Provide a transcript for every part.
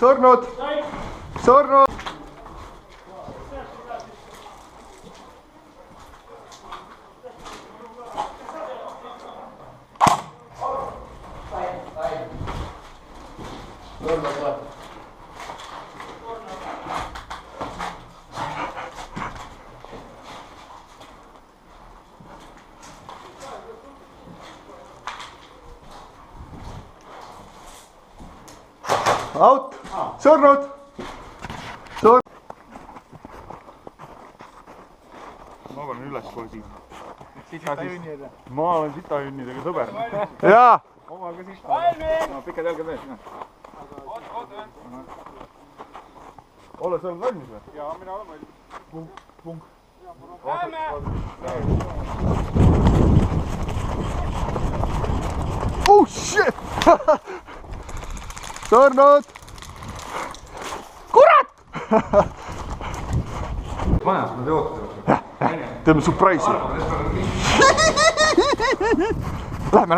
surnud, surnud. Out, surnud, surnud. Ma panen üles kohe siit. Ma olen sitahünnidega sõber. Jaa. Omal ka sita. Pikad jalgad mees. Ole sa oled valmis või? Jaa, mina olen valmis. Punk. Lähme! Oh shit! Surnud! Kurat! Majas, ma te ootate. Teeme surprise'i. Lähme.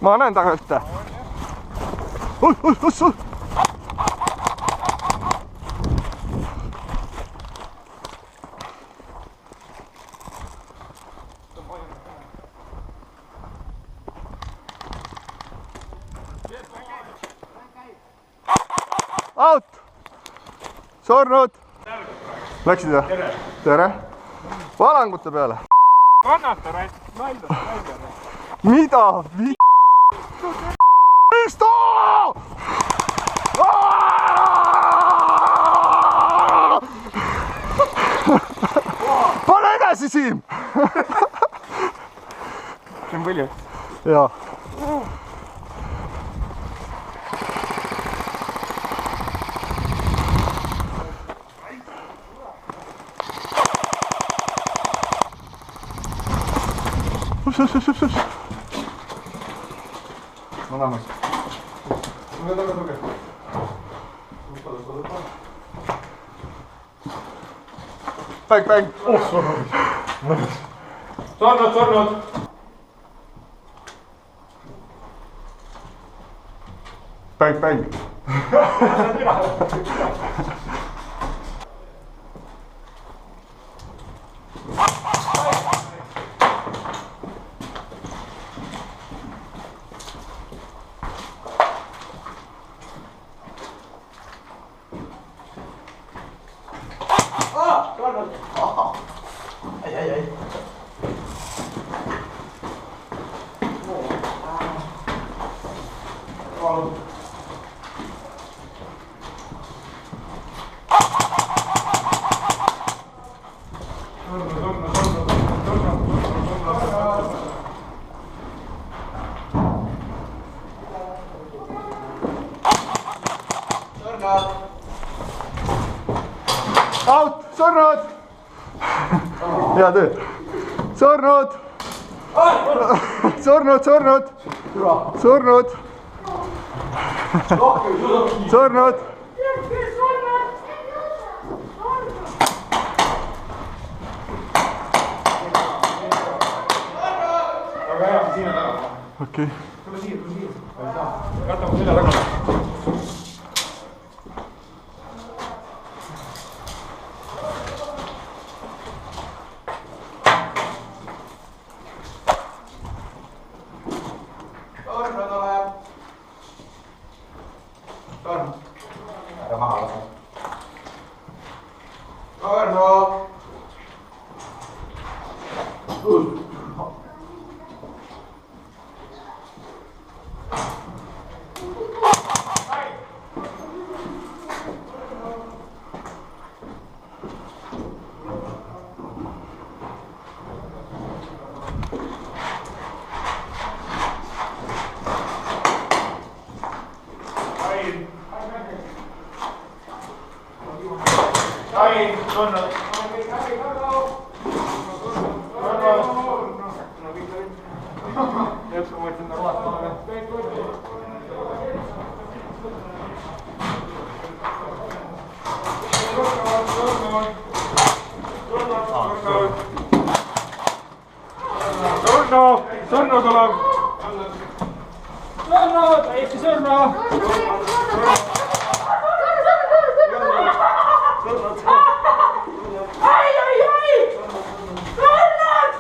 Ma näen taga ühte. Out! Surnud! Läksid või? Tere! Valangute peale! Kannata raisk, nalja. Mida? Istu! Pane edasi, Siim! See on palju? Jaa. Ma lähen. Tuge. Bang. Oh, surnud. Surnud. Bang. Ai. Out, surnud! Hea töö. Surnud! Okei. Tule siia. Jäta mu selja tagasi. Ära maha lase. Arno! Ai, surnud. Järsku ma võtsin normaalselt. Surnud tuleb. surnud, Eesti surnud. Ai, ai, ai! Surnud!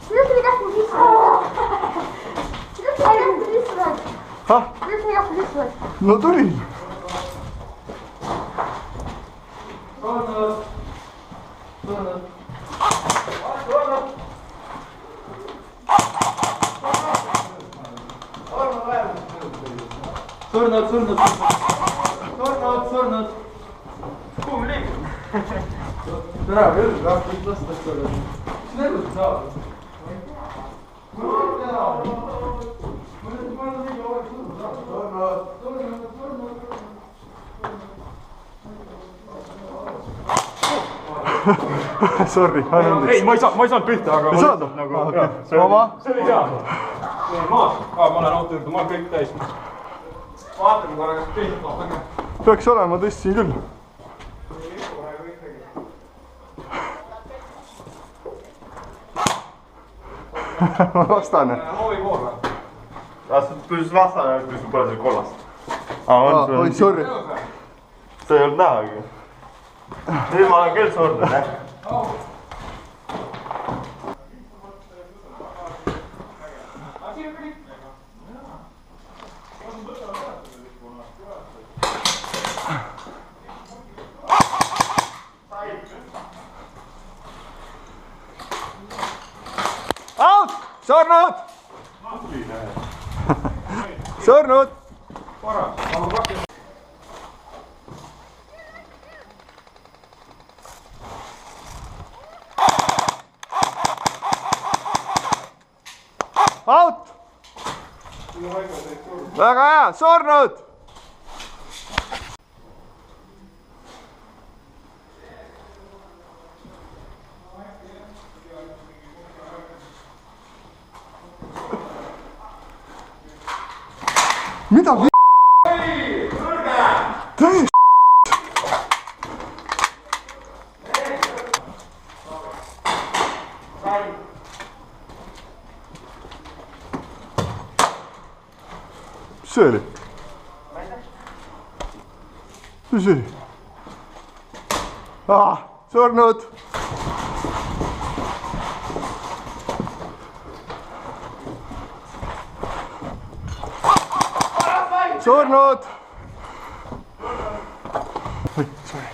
Kuidas me kähku sisse lähed? Kuidas me kähku sisse lähed? Kuidas me kähku sisse lähed? No tulin. Surnud. Kuhu me liigume? Täna küll, kõik lastakse sulle. Mis nõrgud sa saavad? Sorry, anna andeks. Ei, ma ei saanud pihta, aga... Ei saanud? Oma? See oli hea. Maas, ma olen auto juurde, ma olen kõik täis. Vaatame korra, kas pihta on. Peaks olema, tõstsin küll. Ma vastane. Hoovi poole. Kui sul vastane, kui sul pole seal kollast. Oi, sorry. See ei olnud nähagi. Nüüd ma olen küll surnud, jah. Out! Surnud! Surnud! Out! Väga hea, surnud! Mida v***? Täiesti mis see oli? Mis see oli? Surnud! Surnud! Oi, sorry.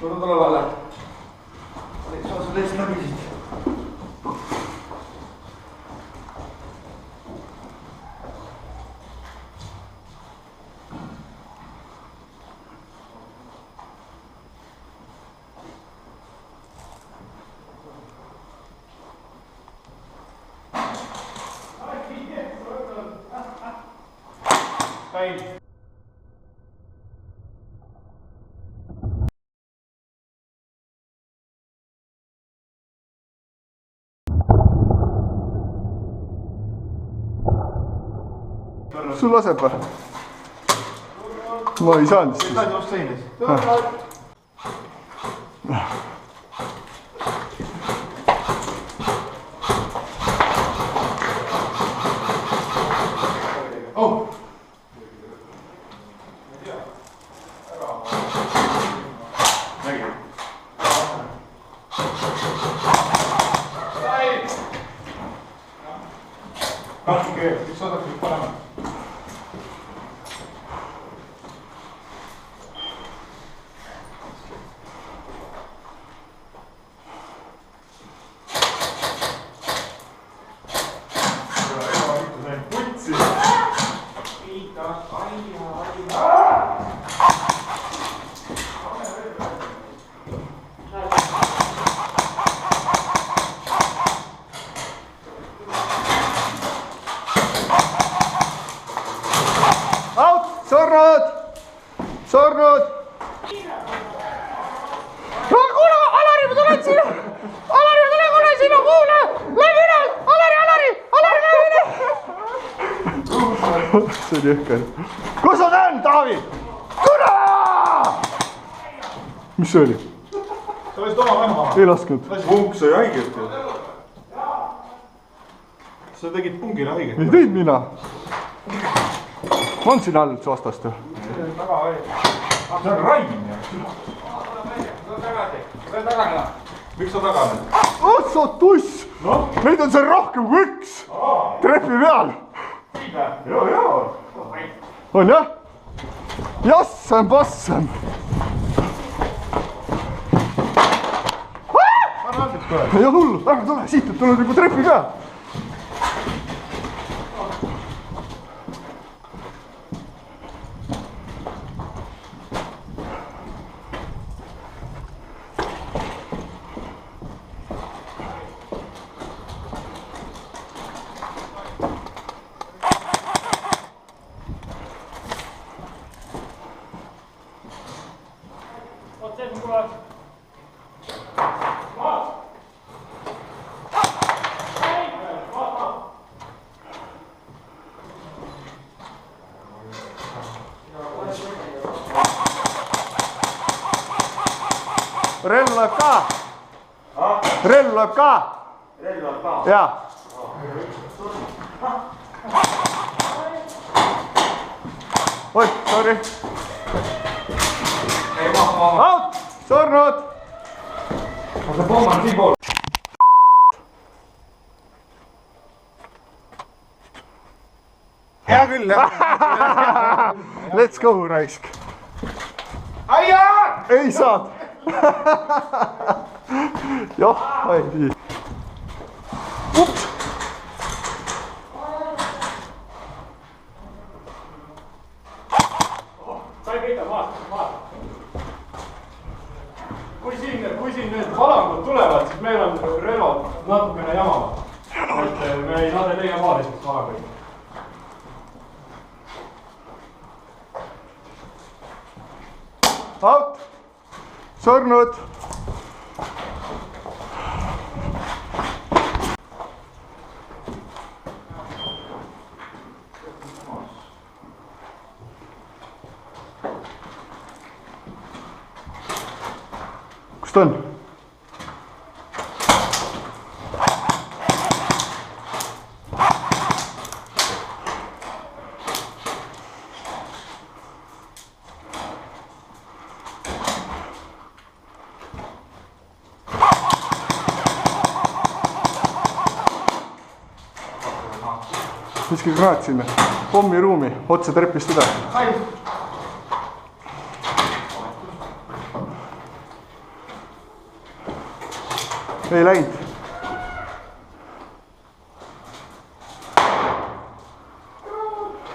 Turun tulevalle. Saa sul eest läbi siit. Päin. Sul laseb või? Ma ei saanud siis. Saad just seinis. üks osa kõik panema. Surnud! No kuule, Alari, ma tulen sinu! Alari, ma tulen korra sinu, kuule! Läbi üle! Alari, läbi üle! See on jõhker. Kus on Taavi? Tule! Mis see oli? Sa võisid oma venna maha. Ei lasknud. Punk sai haiget ju. Sa tegid pungile haiget. Ei teinud mina. On siin all üldse vastast ju? Taga oli. See on Raim ju. See on tagane. Miks sa taganed? Otsa tuss! Neid on seal rohkem kui üks! Trepi peal! Joo. On jah? Jassem, bassem! Ei ole hullu, ära tule, siit tuleb juba trepi peal! Relv loeb ka? Relv loeb ka? Relv loeb ka? Jaa. Oi, sorry. Ei, maha. Out! Surnud! On see pomm on siin pool. Hea küll, jah. Let's go, raisk. Ei saad. Joh, ei nii. Ups! Sai peita maast. Kui siin need valangud tulevad, siis meil on relvad natukene jamavad. Et me ei saada teie maale siis valanguid. Out! Surnud! Kus ta on? Viski kraad sinna, pommiruumi, otse trepist üle. Ei läinud.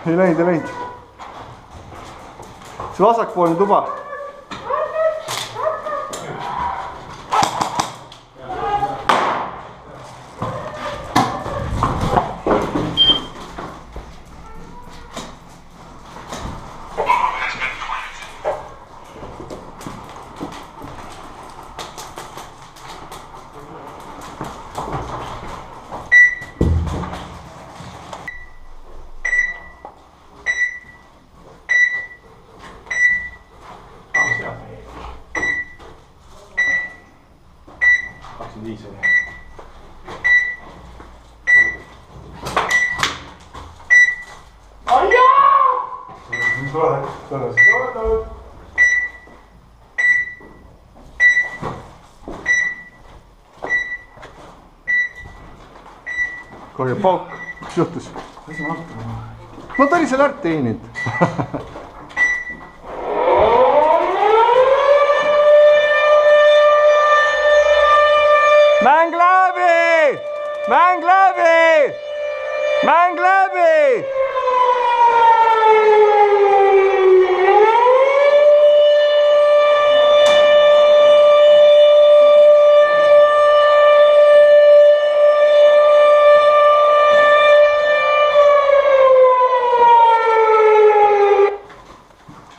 Ei läinud. See vasakpoolne tuba. Kohe pauk, mis juhtus? no ta oli seal ära teeninud. mäng läbi! Mäng läbi! Mäng läbi!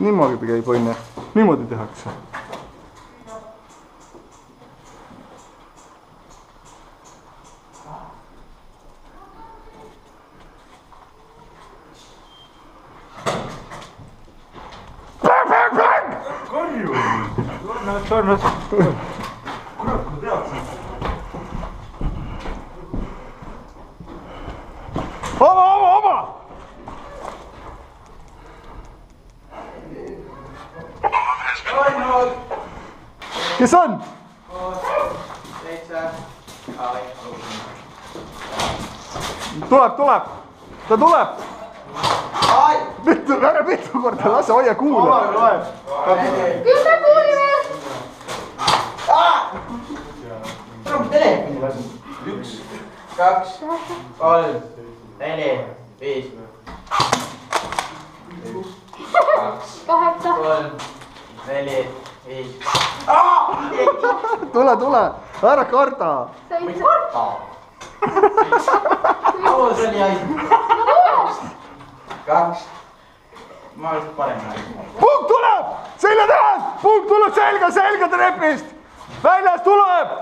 Niimoodi käib, onju. Niimoodi tehakse. Karju! Sarnas. Kurat, ma teadsin. Oma! Reinhold! Kes on? 7, 8. Tuleb! Ta tuleb! Ai! Ära mitu korda lase, hoia kuule! Küll me kuulime! Tule telefoni lasu. 1, 2, 3, 4, 5. 8. 3, 4, 5. Tule! Ära karda! 7. Kaua see oli asi? 2. Ma oleks parem näinud. Punkt tuleb! Selja taha! Punkt tuleb selga trepist! Väljas tuleb!